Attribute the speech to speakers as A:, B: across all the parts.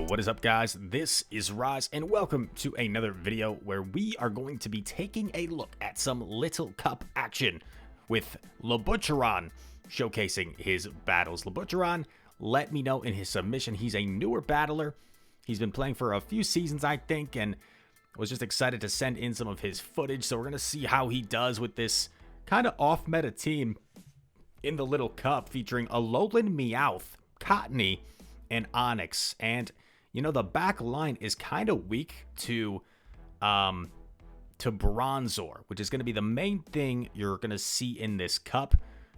A: What is up, guys? This is Rise, and welcome to another video where we are going to be taking a look at some Little Cup action with Labutcheron showcasing his battles. Labutcheron let me know in his submission he's a newer battler. He's been playing for a few seasons, I think, and was just excited to send in some of his footage. So we're going to see how he does with this kind of off-meta team in the Little Cup featuring Alolan, Meowth, Cottony, and Onix. And you know, the back line is kind of weak to Bronzor, which is going to be the main thing you're going to see in this cup.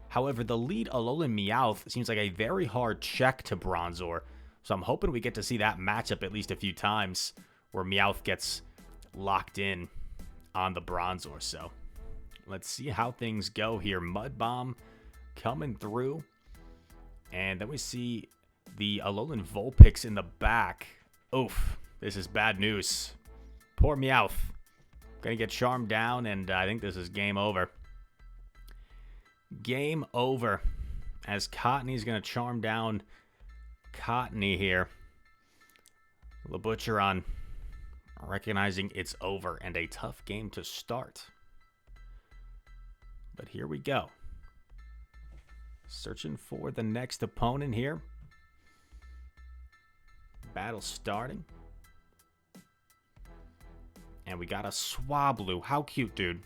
A: However, the lead Alolan Meowth seems like a very hard check to Bronzor, so I'm hoping we get to see that matchup at least a few times where Meowth gets locked in on the Bronzor. So let's see how things go here. Mud Bomb coming through, and then we see the Alolan Vulpix in the back. Oof, this is bad news. Poor Meowth. Gonna get charmed down, and I think this is game over. Game over, as Cottony's gonna charm down Cottony here. Labutcheron recognizing it's over and a tough game to start. But here we go. Searching for the next opponent here. Battle starting. And we got a Swablu. How cute, dude.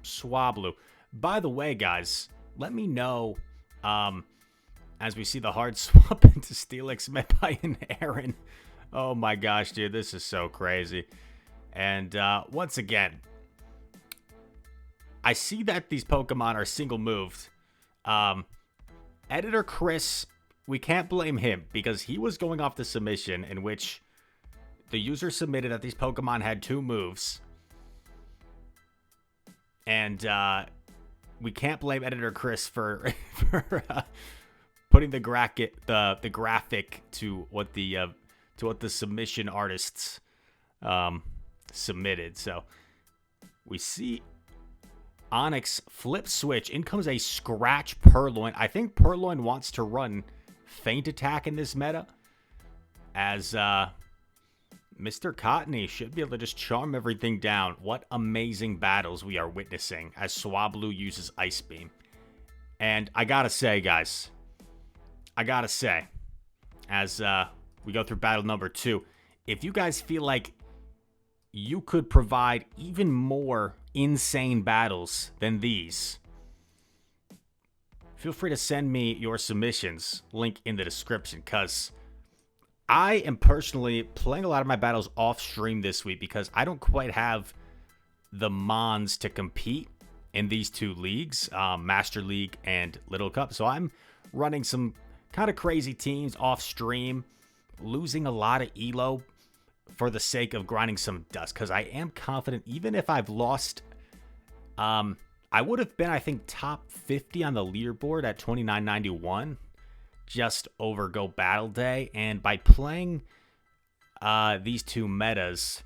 A: Swablu. By the way, guys, let me know as we see the hard swap into Steelix met by an Aaron. Oh my gosh, dude. This is so crazy. And once again, I see that these Pokemon are single moved. Editor Chris, we can't blame him because he was going off the submission in which the user submitted that these Pokemon had two moves. And we can't blame Editor Chris for putting the graphic to what the submission artists submitted. So we see Onix flip switch. In comes a Scratch Purloin. I think Purloin wants to run Feint Attack in this meta, as Mr. Cottony should be able to just charm everything down. What amazing battles we are witnessing as Swablu uses Ice Beam. And I gotta say, guys, as we go through battle number 2, if you guys feel like you could provide even more insane battles than these, feel free to send me your submissions, link in the description, because I am personally playing a lot of my battles off stream this week because I don't quite have the mons to compete in these two leagues, Master League and Little Cup. So I'm running some kind of crazy teams off stream, losing a lot of elo for the sake of grinding some dust, because I am confident even if I've lost, I would have been, I think, top 50 on the leaderboard at 2991 just over Go Battle Day. And by playing these two metas,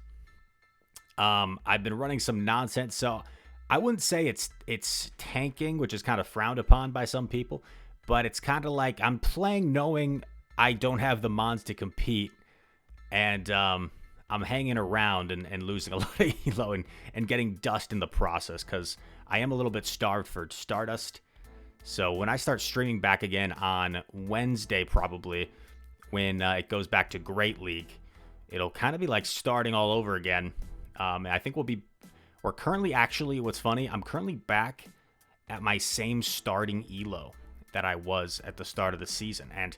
A: I've been running some nonsense. So I wouldn't say it's tanking, which is kind of frowned upon by some people, but it's kind of like I'm playing knowing I don't have the mons to compete, and I'm hanging around and losing a lot of elo and getting dust in the process, because I am a little bit starved for Stardust. So when I start streaming back again on Wednesday, probably, when it goes back to Great League, it'll kind of be like starting all over again. And I think we're currently, actually, what's funny, I'm currently back at my same starting elo that I was at the start of the season. And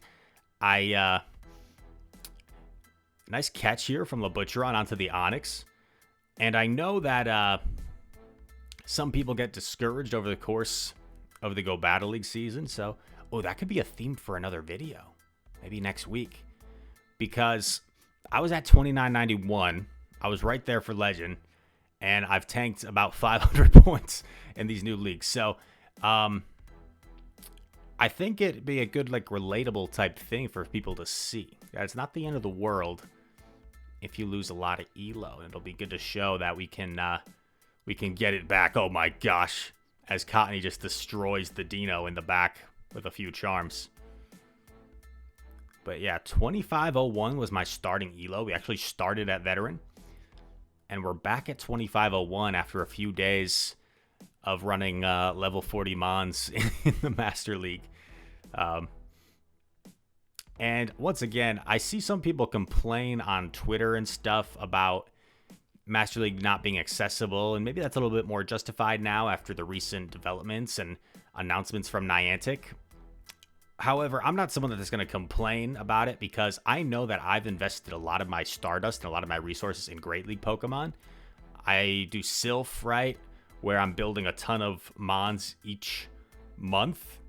A: nice catch here from Labutcheron onto the Onix. And I know that some people get discouraged over the course of the Go Battle League season. So, that could be a theme for another video. Maybe next week. Because I was at 2991. I was right there for Legend. And I've tanked about 500 points in these new leagues. So, I think it'd be a good, like, relatable type thing for people to see. It's not the end of the world if you lose a lot of elo. It'll be good to show that we can get it back. Oh my gosh, as Cottony just destroys the Dino in the back with a few charms. But yeah, 2501 was my starting elo. We actually started at veteran. And we're back at 2501 after a few days of running level 40 Mons in the Master League. And once again, I see some people complain on Twitter and stuff about Master League not being accessible, and maybe that's a little bit more justified now after the recent developments and announcements from Niantic. However, I'm not someone that's going to complain about it because I know that I've invested a lot of my Stardust and a lot of my resources in Great League Pokemon. I do Sylph, right, where I'm building a ton of Mons each month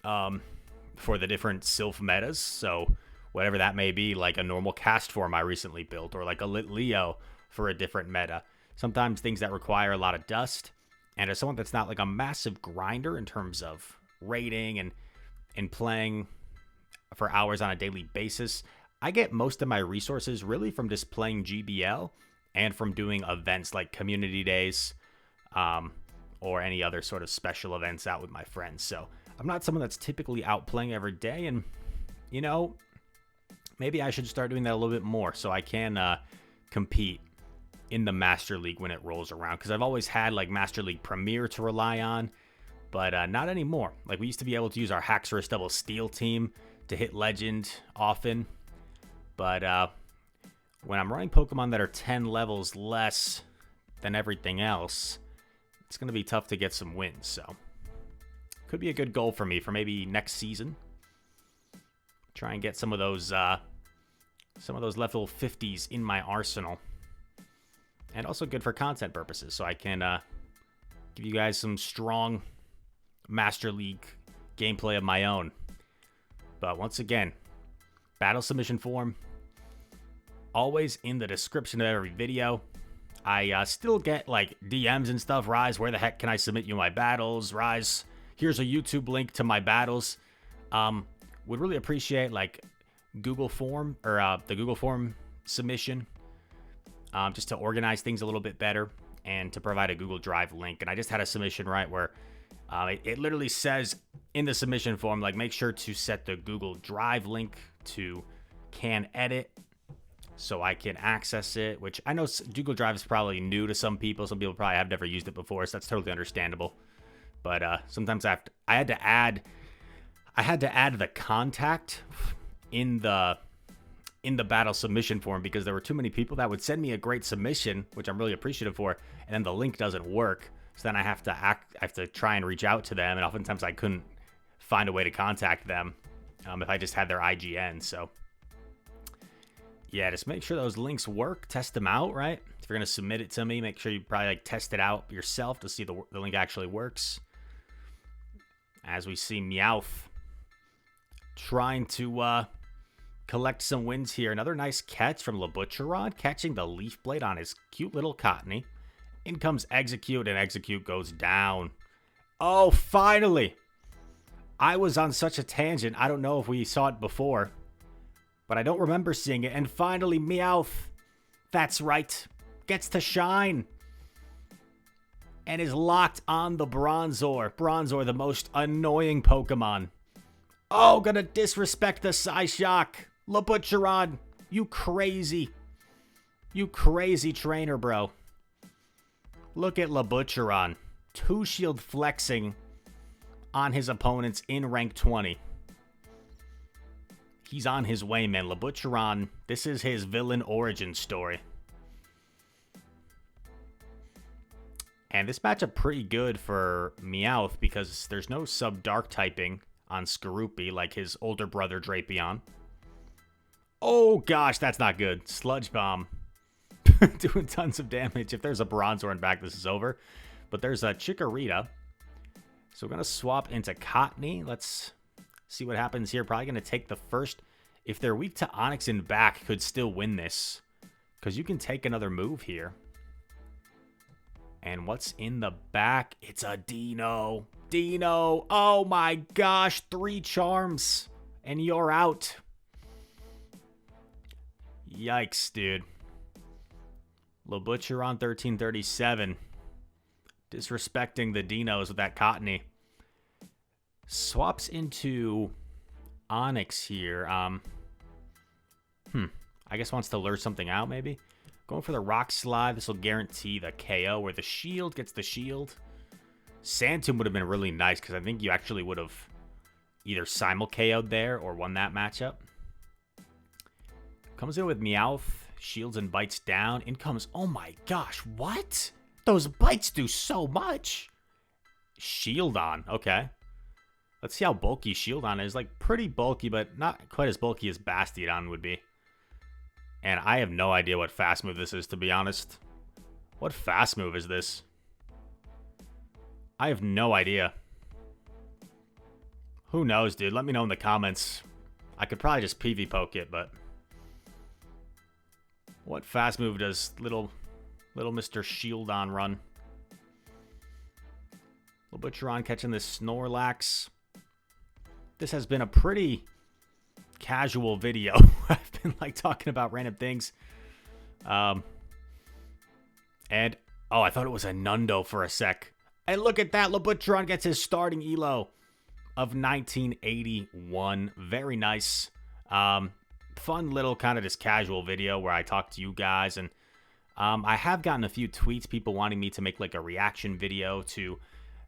A: for the different Sylph metas. So whatever that may be, like a normal cast form I recently built, or like a Lit Leo for a different meta. Sometimes things that require a lot of dust. And as someone that's not like a massive grinder in terms of rating and playing for hours on a daily basis, I get most of my resources really from just playing GBL and from doing events like community days or any other sort of special events out with my friends. So I'm not someone that's typically out playing every day, and you know, maybe I should start doing that a little bit more so I can compete in the Master League when it rolls around, because I've always had like Master League Premier to rely on, but not anymore. Like, we used to be able to use our Haxorus Double Steel team to hit Legend often, but when I'm running Pokemon that are 10 levels less than everything else, it's going to be tough to get some wins. So could be a good goal for me for maybe next season. Try and get some of those level 50s in my arsenal. And also good for content purposes, so I can give you guys some strong Master League gameplay of my own. But once again, battle submission form, always in the description of every video. I still get like DMs and stuff. Rise, where the heck can I submit you my battles? Rise, here's a YouTube link to my battles. Would really appreciate like Google form or the Google form submission, just to organize things a little bit better and to provide a Google Drive link. And I just had a submission right where it literally says in the submission form, like, make sure to set the Google Drive link to can edit so I can access it, which I know Google Drive is probably new to some people. Some people probably have never used it before, so that's totally understandable. But sometimes I had to add the contact in the battle submission form because there were too many people that would send me a great submission, which I'm really appreciative for, and then the link doesn't work. So then I have to try and reach out to them, and oftentimes I couldn't find a way to contact them if I just had their IGN. So yeah, just make sure those links work. Test them out, right? If you're gonna submit it to me, make sure you probably like test it out yourself to see the link actually works. As we see Meowth trying to collect some wins here. Another nice catch from Labutcheron, catching the Leaf Blade on his cute little Cottony. In comes Execute, and Execute goes down. Oh, finally! I was on such a tangent. I don't know if we saw it before, but I don't remember seeing it. And finally, Meowth, that's right, gets to shine and is locked on the Bronzor. Bronzor, the most annoying Pokemon. Oh, gonna disrespect the Psyshock. Labutcheron, you crazy trainer, bro. Look at Labutcheron. 2-shield flexing on his opponents in rank 20. He's on his way, man. Labutcheron, this is his villain origin story. And this matchup pretty good for Meowth because there's no sub-dark typing on Skorupi like his older brother Drapion. Oh gosh, that's not good. Sludge Bomb. Doing tons of damage. If there's a Bronzor in back, this is over. But there's a Chikorita. So we're going to swap into Cottony. Let's see what happens here. Probably going to take the first. If they're weak to Onix in back, could still win this. Because you can take another move here. And what's in the back? It's a Dino. Dino. Oh my gosh. 3 charms. And you're out. Yikes, dude. Labutcheron 1337. Disrespecting the Dinos with that Cottony. Swaps into Onyx here. I guess wants to lure something out, maybe. Going for the Rock Slide. This will guarantee the KO, where the shield gets the shield. Santum would have been really nice, because I think you actually would have either simul KO'd there or won that matchup. Comes in with Meowth. Shields and bites down. In comes, oh my gosh, what? Those bites do so much. Shieldon, okay. Let's see how bulky Shieldon is. Like, pretty bulky, but not quite as bulky as Bastiodon would be. And I have no idea what fast move this is, to be honest. What fast move is this? I have no idea. Who knows, dude? Let me know in the comments. I could probably just PV poke it, but... what fast move does little Mr. Shieldon run? Little Butcheron catching this Snorlax. This has been a pretty casual video. I've been like talking about random things. And oh, I thought it was a Nundo for a sec. And look at that. Butcheron gets his starting elo of 1981. Very nice. Fun little kind of just casual video where I talk to you guys. And I have gotten a few tweets, people wanting me to make like a reaction video to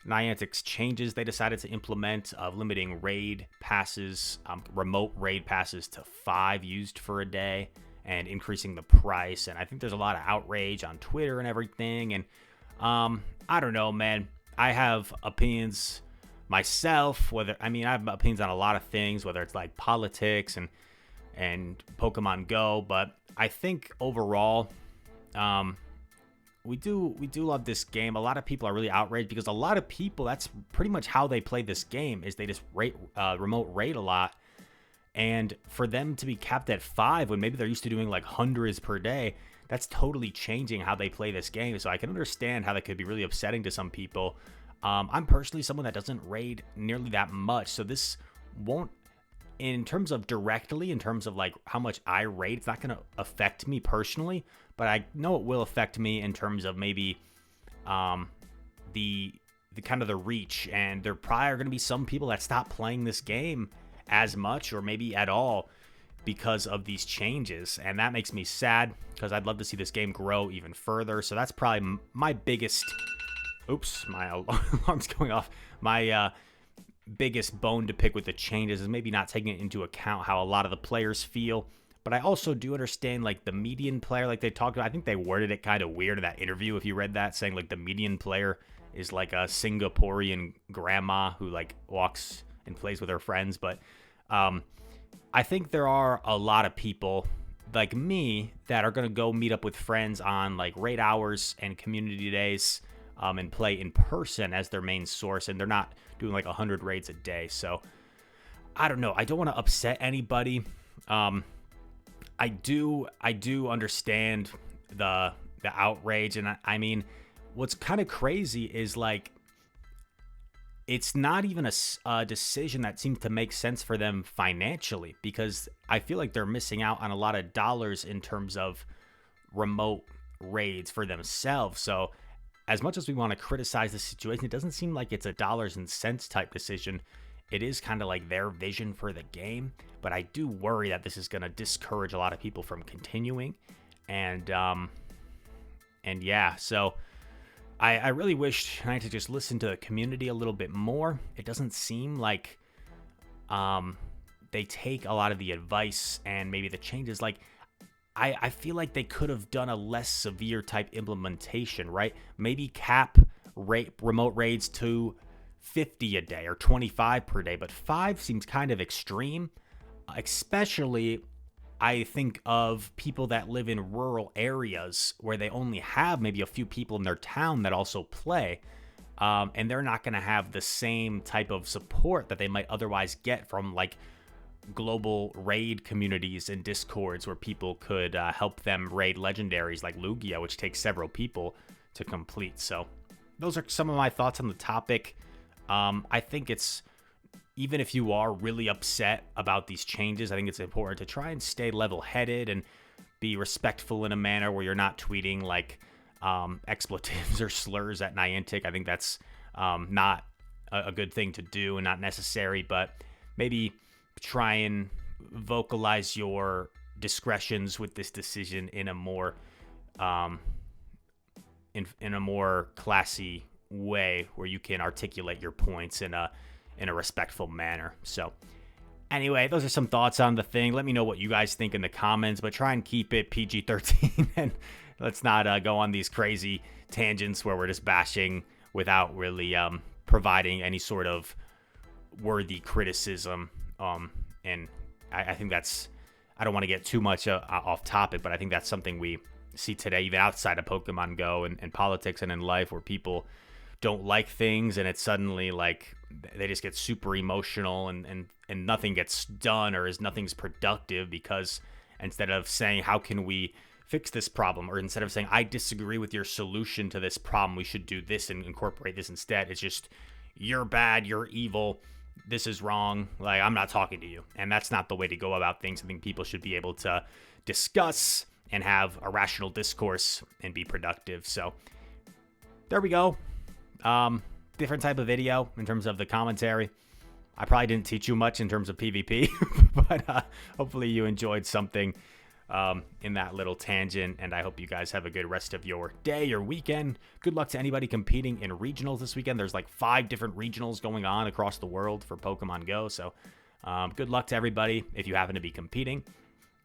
A: Niantic'S changes they decided to implement of limiting raid passes, remote raid passes to 5 used for a day, and increasing the price. And I think there's a lot of outrage on Twitter and everything. And I don't know, man. I have opinions myself. I have opinions on a lot of things, whether it's like politics and Pokemon Go. But I think overall, we do love this game. A lot of people are really outraged because a lot of people, that's pretty much how they play this game, is they just remote raid a lot. And for them to be capped at 5 when maybe they're used to doing like hundreds per day, that's totally changing how they play this game. So I can understand how that could be really upsetting to some people. I'm personally someone that doesn't raid nearly that much, so this won't, in terms of directly, in terms of like how much I raid, it's not going to affect me personally, but I know it will affect me in terms of maybe the kind of the reach. And there probably are going to be some people that stop playing this game as much or maybe at all because of these changes, and that makes me sad because I'd love to see this game grow even further. So that's probably my biggest, oops, my alarm's going off, my biggest bone to pick with the changes is maybe not taking into account how a lot of the players feel. But I also do understand like the median player, like they talked about, I think they worded it kind of weird in that interview if you read that, saying like the median player is like a Singaporean grandma who like walks and plays with her friends. But I think there are a lot of people like me that are going to go meet up with friends on like raid hours and community days and play in person as their main source, and they're not doing like 100 raids a day. So I don't know. I don't want to upset anybody. I do understand the outrage, and I mean, what's kind of crazy is like it's not even a decision that seems to make sense for them financially, because I feel like they're missing out on a lot of dollars in terms of remote raids for themselves. So as much as we want to criticize the situation, it doesn't seem like it's a dollars and cents type decision. It is kind of like their vision for the game, but I do worry that this is going to discourage a lot of people from continuing. And yeah, so I really wish Niantic just listened to the community a little bit more. It doesn't seem like they take a lot of the advice and maybe the changes. Like, I feel like they could have done a less severe type implementation, right? Maybe cap remote raids to 50 a day or 25 per day, but 5 seems kind of extreme, especially I think of people that live in rural areas where they only have maybe a few people in their town that also play, and they're not going to have the same type of support that they might otherwise get from like global raid communities and discords where people could help them raid legendaries like Lugia, which takes several people to complete. So those are some of my thoughts on the topic. I think it's, even if you are really upset about these changes, I think it's important to try and stay level-headed and be respectful in a manner where you're not tweeting like expletives or slurs at Niantic. I think that's not a good thing to do and not necessary, but maybe try and vocalize your discretions with this decision in a more in a more classy way, where you can articulate your points in a respectful manner. So anyway, those are some thoughts on the thing. Let me know what you guys think in the comments, but try and keep it PG-13 and let's not go on these crazy tangents where we're just bashing without really providing any sort of worthy criticism. And I think that's, I don't want to get too much off topic, but I think that's something we see today, even outside of Pokemon Go and politics and in life, where people don't like things and it's suddenly like they just get super emotional and nothing gets done, or nothing's productive, because instead of saying, how can we fix this problem, or instead of saying, I disagree with your solution to this problem, we should do this and incorporate this instead, it's just, you're bad, you're evil, this is wrong, like, I'm not talking to you. And that's not the way to go about things. I think people should be able to discuss and have a rational discourse and be productive. So there we go. Different type of video in terms of the commentary. I probably didn't teach you much in terms of PvP, but hopefully you enjoyed something in that little tangent, and I hope you guys have a good rest of your day or weekend. Good luck to anybody competing in regionals this weekend. There's like 5 different regionals going on across the world for Pokemon Go, so good luck to everybody if you happen to be competing.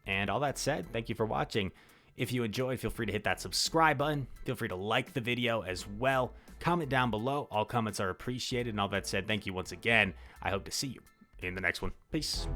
A: And all that said, thank you for watching. If you enjoyed, feel free to hit that subscribe button. Feel free to like the video as well. Comment down below. All comments are appreciated. And all that said, thank you once again. I hope to see you in the next one. Peace.